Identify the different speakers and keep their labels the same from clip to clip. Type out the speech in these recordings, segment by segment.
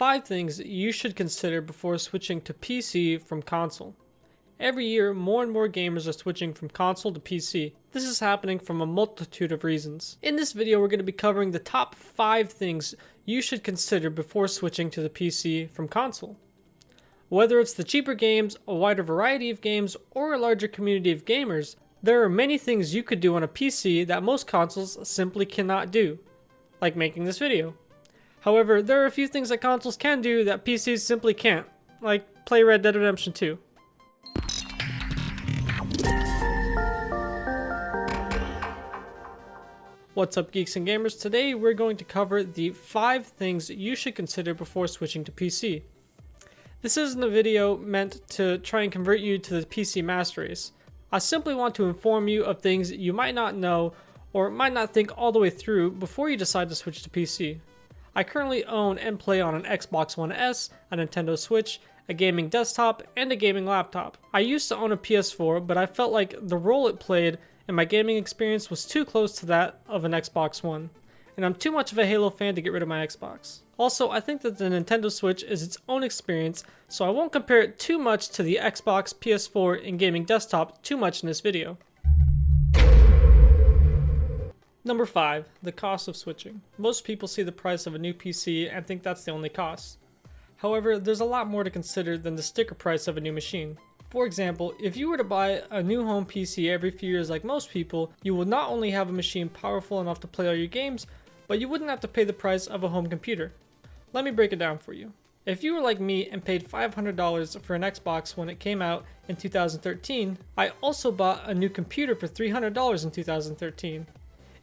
Speaker 1: 5 things you should consider before switching to PC from console. Every year, more and more gamers are switching from console to PC. This is happening from a multitude of reasons. In this video, we're going to be covering the top 5 things you should consider before switching to the PC from console. Whether it's the cheaper games, a wider variety of games, or a larger community of gamers, there are many things you could do on a PC that most consoles simply cannot do, like making this video. However, there are a few things that consoles can do that PCs simply can't, like play Red Dead Redemption 2. What's up, geeks and gamers? Today we're going to cover the 5 things you should consider before switching to PC. This isn't a video meant to try and convert you to the PC master race. I simply want to inform you of things you might not know or might not think all the way through before you decide to switch to PC. I currently own and play on an Xbox One S, a Nintendo Switch, a gaming desktop, and a gaming laptop. I used to own a PS4, but I felt like the role it played in my gaming experience was too close to that of an Xbox One, and I'm too much of a Halo fan to get rid of my Xbox. Also, I think that the Nintendo Switch is its own experience, so I won't compare it too much to the Xbox, PS4, and gaming desktop too much in this video. Number 5. The cost of switching. Most people see the price of a new PC and think that's the only cost. However, there's a lot more to consider than the sticker price of a new machine. For example, if you were to buy a new home PC every few years like most people, you would not only have a machine powerful enough to play all your games, but you wouldn't have to pay the price of a home computer. Let me break it down for you. If you were like me and paid $500 for an Xbox when it came out in 2013, I also bought a new computer for $300 in 2013.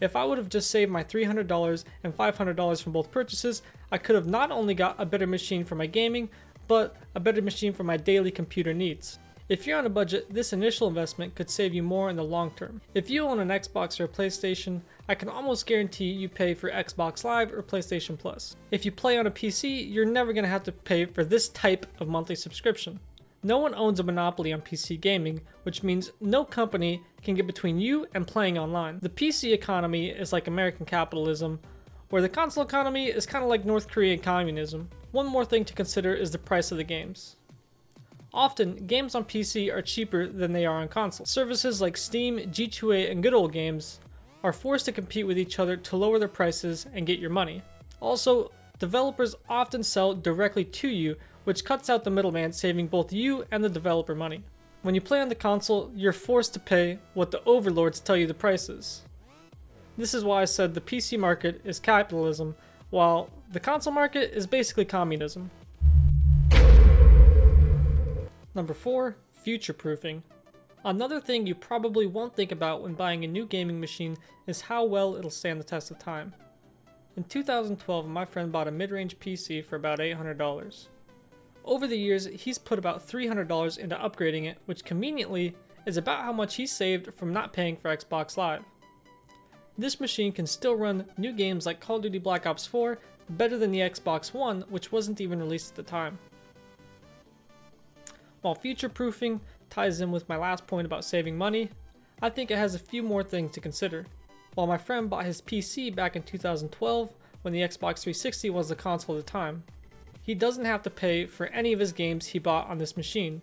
Speaker 1: If I would have just saved my $300 and $500 from both purchases, I could have not only got a better machine for my gaming, but a better machine for my daily computer needs. If you're on a budget, this initial investment could save you more in the long term. If you own an Xbox or a PlayStation, I can almost guarantee you pay for Xbox Live or PlayStation Plus. If you play on a PC, you're never going to have to pay for this type of monthly subscription. No one owns a monopoly on PC gaming, which means no company can get between you and playing online. The PC economy is like American capitalism, where the console economy is kind of like North Korean communism. One more thing to consider is the price of the games. Often, games on PC are cheaper than they are on console. Services like Steam, G2A, and Good Old Games are forced to compete with each other to lower their prices and get your money. Also, developers often sell directly to you, which cuts out the middleman, saving both you and the developer money. When you play on the console, you're forced to pay what the overlords tell you the price is. This is why I said the PC market is capitalism, while the console market is basically communism. Number 4. Future-proofing. Another thing you probably won't think about when buying a new gaming machine is how well it'll stand the test of time. In 2012, my friend bought a mid-range PC for about $800. Over the years, he's put about $300 into upgrading it, which conveniently is about how much he saved from not paying for Xbox Live. This machine can still run new games like Call of Duty Black Ops 4 better than the Xbox One, which wasn't even released at the time. While future-proofing ties in with my last point about saving money, I think it has a few more things to consider. While my friend bought his PC back in 2012, when the Xbox 360 was the console at the time, he doesn't have to pay for any of his games he bought on this machine.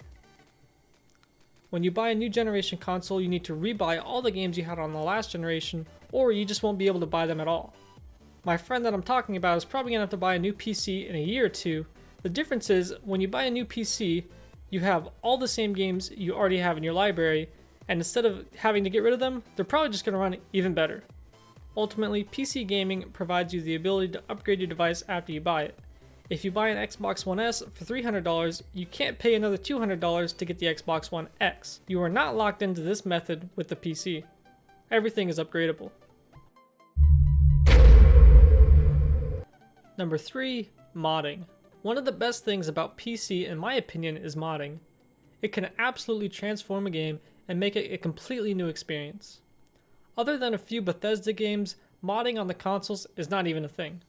Speaker 1: When you buy a new generation console, you need to rebuy all the games you had on the last generation, or you just won't be able to buy them at all. My friend that I'm talking about is probably going to have to buy a new PC in a year or two. The difference is, when you buy a new PC, you have all the same games you already have in your library, and instead of having to get rid of them, they're probably just going to run even better. Ultimately, PC gaming provides you the ability to upgrade your device after you buy it. If you buy an Xbox One S for $300, you can't pay another $200 to get the Xbox One X. You are not locked into this method with the PC. Everything is upgradable. Number 3. Modding. One of the best things about PC, in my opinion, is modding. It can absolutely transform a game and make it a completely new experience. Other than a few Bethesda games, modding on the consoles is not even a thing.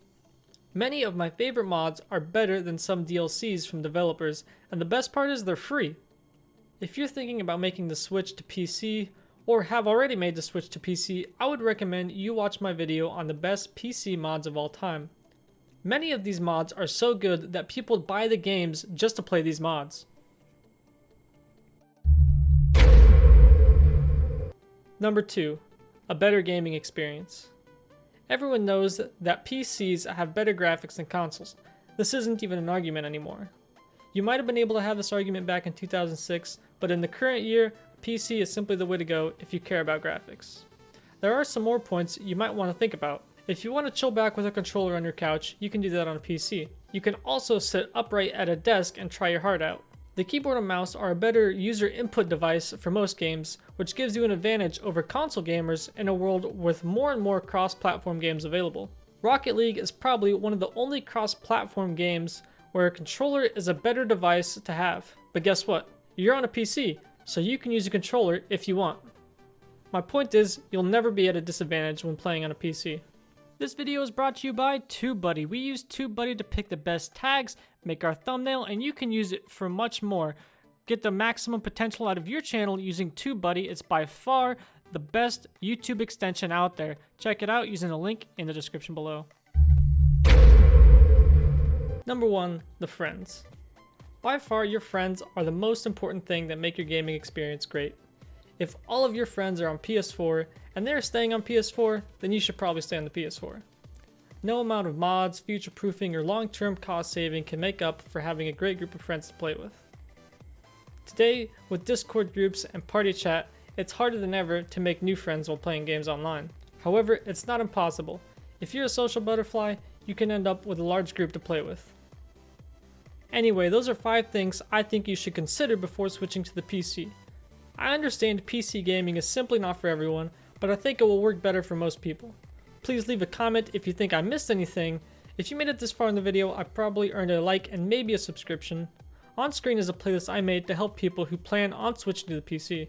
Speaker 1: Many of my favorite mods are better than some DLCs from developers, and the best part is they're free. If you're thinking about making the switch to PC, or have already made the switch to PC, I would recommend you watch my video on the best PC mods of all time. Many of these mods are so good that people buy the games just to play these mods. Number 2, a better gaming experience. Everyone knows that PCs have better graphics than consoles. This isn't even an argument anymore. You might have been able to have this argument back in 2006, but in the current year, PC is simply the way to go if you care about graphics. There are some more points you might want to think about. If you want to chill back with a controller on your couch, you can do that on a PC. You can also sit upright at a desk and try your heart out. The keyboard and mouse are a better user input device for most games, which gives you an advantage over console gamers in a world with more and more cross-platform games available. Rocket League is probably one of the only cross-platform games where a controller is a better device to have. But guess what? You're on a PC, so you can use a controller if you want. My point is, you'll never be at a disadvantage when playing on a PC. This video is brought to you by TubeBuddy. We use TubeBuddy to pick the best tags, make our thumbnail, and you can use it for much more. Get the maximum potential out of your channel using TubeBuddy. It's by far the best YouTube extension out there. Check it out using the link in the description below. Number 1, the friends. By far, your friends are the most important thing that make your gaming experience great. If all of your friends are on PS4 and they're staying on PS4, then you should probably stay on the PS4. No amount of mods, future-proofing, or long-term cost saving can make up for having a great group of friends to play with. Today, with Discord groups and party chat, it's harder than ever to make new friends while playing games online. However, it's not impossible. If you're a social butterfly, you can end up with a large group to play with. Anyway, those are 5 things I think you should consider before switching to the PC. I understand PC gaming is simply not for everyone, but I think it will work better for most people. Please leave a comment if you think I missed anything. If you made it this far in the video, I probably earned a like and maybe a subscription. On screen is a playlist I made to help people who plan on switching to the PC.